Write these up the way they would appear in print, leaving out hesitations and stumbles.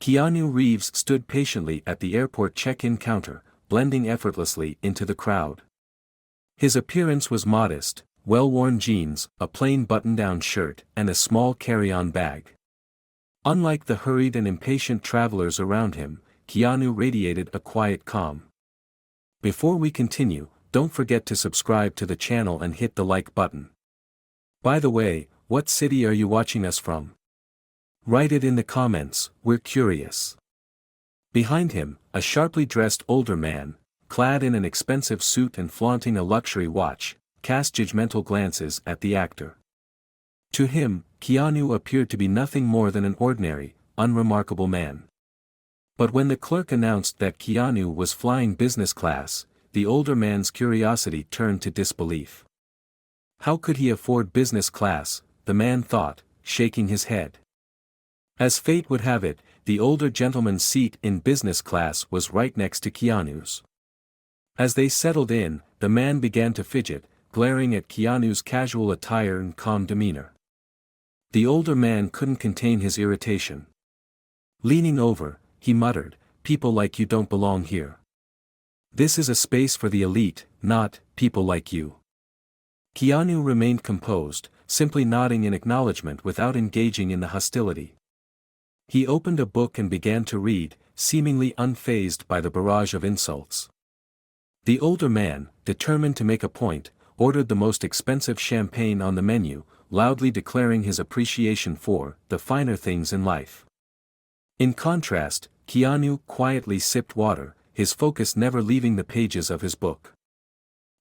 Keanu Reeves stood patiently at the airport check-in counter, blending effortlessly into the crowd. His appearance was modest, well-worn jeans, a plain button-down shirt, and a small carry-on bag. Unlike the hurried and impatient travelers around him, Keanu radiated a quiet calm. Before we continue, don't forget to subscribe to the channel and hit the like button. By the way, what city are you watching us from? Write it in the comments, we're curious. Behind him, a sharply dressed older man, clad in an expensive suit and flaunting a luxury watch, cast judgmental glances at the actor. To him, Keanu appeared to be nothing more than an ordinary, unremarkable man. But when the clerk announced that Keanu was flying business class, the older man's curiosity turned to disbelief. How could he afford business class, the man thought, shaking his head. As fate would have it, the older gentleman's seat in business class was right next to Keanu's. As they settled in, the man began to fidget, glaring at Keanu's casual attire and calm demeanor. The older man couldn't contain his irritation. Leaning over, he muttered, "People like you don't belong here. This is a space for the elite, not people like you." Keanu remained composed, simply nodding in acknowledgement without engaging in the hostility. He opened a book and began to read, seemingly unfazed by the barrage of insults. The older man, determined to make a point, ordered the most expensive champagne on the menu, loudly declaring his appreciation for the finer things in life. In contrast, Keanu quietly sipped water, his focus never leaving the pages of his book.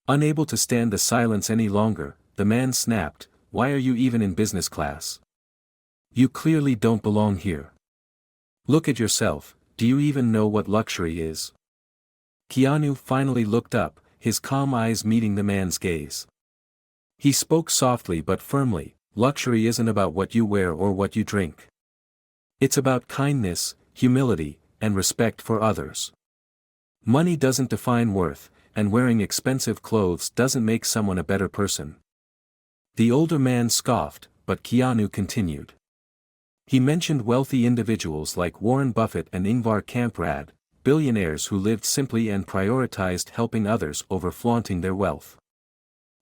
Unable to stand the silence any longer, the man snapped, "Why are you even in business class? You clearly don't belong here. Look at yourself, do you even know what luxury is?" Keanu finally looked up, his calm eyes meeting the man's gaze. He spoke softly but firmly, "Luxury isn't about what you wear or what you drink. It's about kindness, humility, and respect for others. Money doesn't define worth, and wearing expensive clothes doesn't make someone a better person." The older man scoffed, but Keanu continued. He mentioned wealthy individuals like Warren Buffett and Ingvar Kamprad, billionaires who lived simply and prioritized helping others over flaunting their wealth.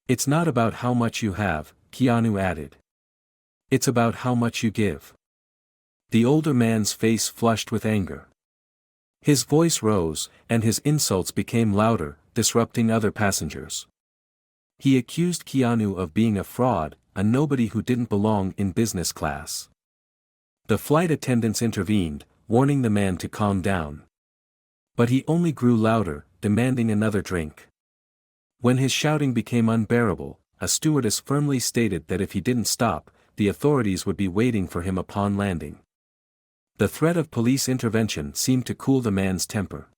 "It's not about how much you have," Keanu added. "It's about how much you give." The older man's face flushed with anger. His voice rose, and his insults became louder, disrupting other passengers. He accused Keanu of being a fraud, a nobody who didn't belong in business class. The flight attendants intervened, warning the man to calm down. But he only grew louder, demanding another drink. When his shouting became unbearable, a stewardess firmly stated that if he didn't stop, the authorities would be waiting for him upon landing. The threat of police intervention seemed to cool the man's temper.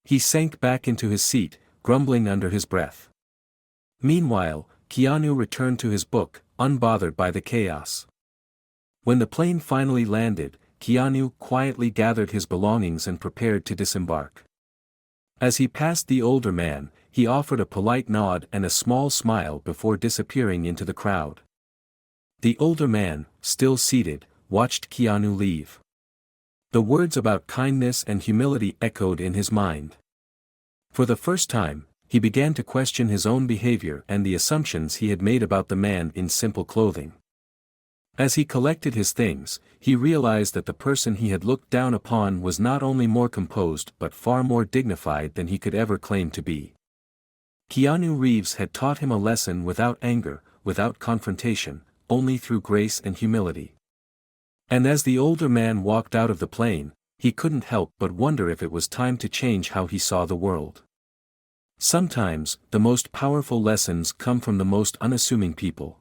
He sank back into his seat, grumbling under his breath. Meanwhile, Keanu returned to his book, unbothered by the chaos. When the plane finally landed, Keanu quietly gathered his belongings and prepared to disembark. As he passed the older man, he offered a polite nod and a small smile before disappearing into the crowd. The older man, still seated, watched Keanu leave. The words about kindness and humility echoed in his mind. For the first time, he began to question his own behavior and the assumptions he had made about the man in simple clothing. As he collected his things, he realized that the person he had looked down upon was not only more composed but far more dignified than he could ever claim to be. Keanu Reeves had taught him a lesson without anger, without confrontation, only through grace and humility. And as the older man walked out of the plane, he couldn't help but wonder if it was time to change how he saw the world. Sometimes, the most powerful lessons come from the most unassuming people.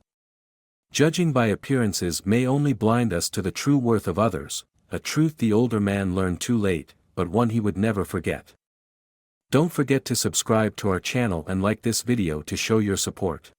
Judging by appearances may only blind us to the true worth of others, a truth the older man learned too late, but one he would never forget. Don't forget to subscribe to our channel and like this video to show your support.